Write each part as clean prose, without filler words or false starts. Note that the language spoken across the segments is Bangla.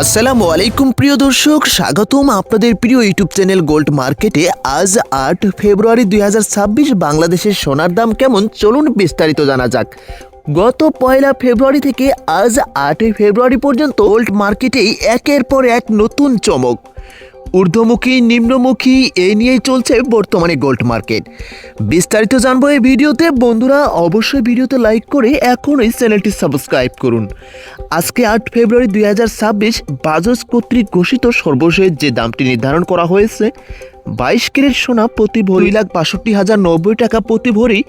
আসসালামু আলাইকুম প্রিয় দর্শক, স্বাগতম আপনাদের প্রিয় ইউটিউব চ্যানেল গোল্ড মার্কেটে। আজ 8 ফেব্রুয়ারি 2026। বাংলাদেশের সোনার দাম কেমন চলুন বিস্তারিত জানা যাক। গত 1 ফেব্রুয়ারি থেকে আজ 8 ফেব্রুয়ারি পর্যন্ত গোল্ড মার্কেটেই একের পর এক নতুন চমক। ঊর্ধ্বমুখী নিম্নমুখী এই নিয়েই চলছে বর্তমানে গোল্ড মার্কেট। বিস্তারিত জানবো এই ভিডিওতে। বন্ধুরা অবশ্যই ভিডিওতে লাইক করে এখনই চ্যানেলটি সাবস্ক্রাইব করুন। আজকে 8 ফেব্রুয়ারি 2026 বাজাজ কর্তৃক ঘোষিত সর্বশেষ যে দামটি নির্ধারণ করা হয়েছে, 22 ক্যারেট সোনা প্রতি ভরি 2,62,090 টাকা প্রতি ভরি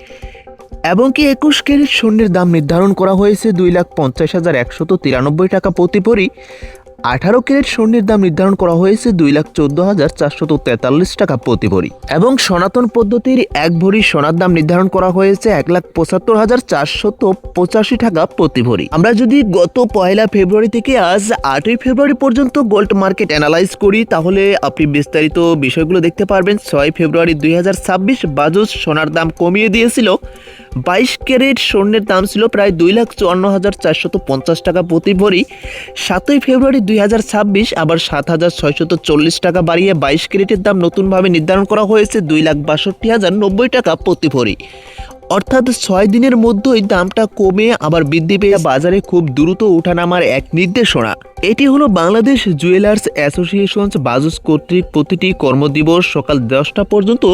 এবং কি 21 ক্যারেট স্বর্ণের দাম নির্ধারণ করা হয়েছে 2,50,193 টাকা প্রতি ভরি। 18 ক্যারেট স্বর্ণের দাম নির্ধারণ করা হয়েছে 2,14,443 টাকা প্রতি ভরি এবং সনাতন পদ্ধতির 1 ভরি সোনার দাম নির্ধারণ করা হয়েছে 1,75,485 টাকা প্রতি ভরি। আমরা যদি গত 1 ফেব্রুয়ারি থেকে আজ 8 ফেব্রুয়ারি পর্যন্ত গোল্ড মার্কেট অ্যানালাইজ করি, তাহলে আপনি বিস্তারিত বিষয়গুলো দেখতে পারবেন। 6 ফেব্রুয়ারি 2026 বাজাজ সোনার দাম কমিয়ে দিয়েছিল। 22 ক্যারেট স্বর্ণের দাম ছিল প্রায় 2,54,450 টাকা প্রতি ভরি। 7 ফেব্রুয়ারি 2026 আবার 7,640 টাকা বাড়িয়ে 22 ক্যারেটের দাম নতুনভাবে নির্ধারণ করা হয়েছে 2,62,090 টাকা প্রতি ভরি। অর্থাৎ 6 দিনের মধ্যেই দামটা কমে আবার বৃদ্ধি পেয়ে বাজারে খুব দ্রুত ওঠানামার এক নির্দেশনা। এটি হলো বাংলাদেশ জুয়েলার্স অ্যাসোসিয়েশন বাজাজ কর্তৃক প্রতিটি কর্মদিবস সকাল 10টা পর্যন্ত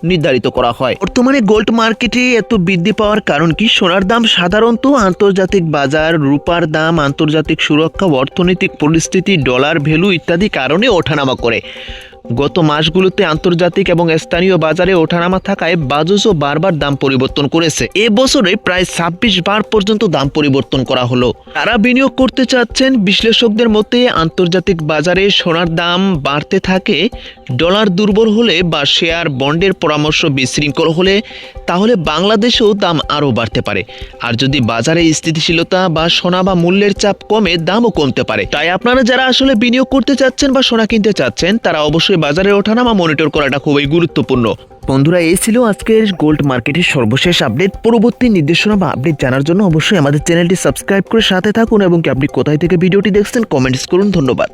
নির্ধারিত করা হয়। বর্তমানে গোল্ড মার্কেটে এত বৃদ্ধি পাওয়ার কারণ কি? সোনার দাম সাধারণত আন্তর্জাতিক বাজার, রূপার দাম, আন্তর্জাতিক সুরক্ষা, অর্থনৈতিক পরিস্থিতি, ডলার ভ্যালু ইত্যাদি কারণে ওঠানামা করে। গত মাসগুলোতে আন্তর্জাতিক এবং স্থানীয় বাজারে ওঠানামা থাকায় বাজাজও বারবার দাম পরিবর্তন করেছে। এ বছরে প্রায় 26 বার পর্যন্ত দাম পরিবর্তন করা হলো। তারা বিনিয়োগ করতে চাচ্ছেন, বিশ্লেষকদের মতে আন্তর্জাতিক বাজারে সোনার দাম বাড়তে থাকে, ডলার দুর্বল হলে বা শেয়ার বন্ডের পরামর্শ বিশৃঙ্খল হলে তাহলে বাংলাদেশেও দাম আরও বাড়তে পারে। আর যদি বাজারে স্থিতিশীলতা বা সোনা বা মূল্যের চাপ কমে, দামও কমতে পারে। তাই আপনারা যারা আসলে বিনিয়োগ করতে চাচ্ছেন বা সোনা কিনতে চাচ্ছেন, তারা অবশ্যই বাজারে ওঠানামা মনিটর করাটা খুবই গুরুত্বপূর্ণ। বন্ধুরা, এই ছিল আজকের গোল্ড মার্কেটের সর্বশেষ আপডেট। পরবর্তী নির্দেশনা বা আপডেট জানার জন্য অবশ্যই আমাদের চ্যানেলটি সাবস্ক্রাইব করে সাথে থাকুন এবং কি আপনি কোথায় থেকে ভিডিওটি দেখছেন কমেন্টস করুন। ধন্যবাদ।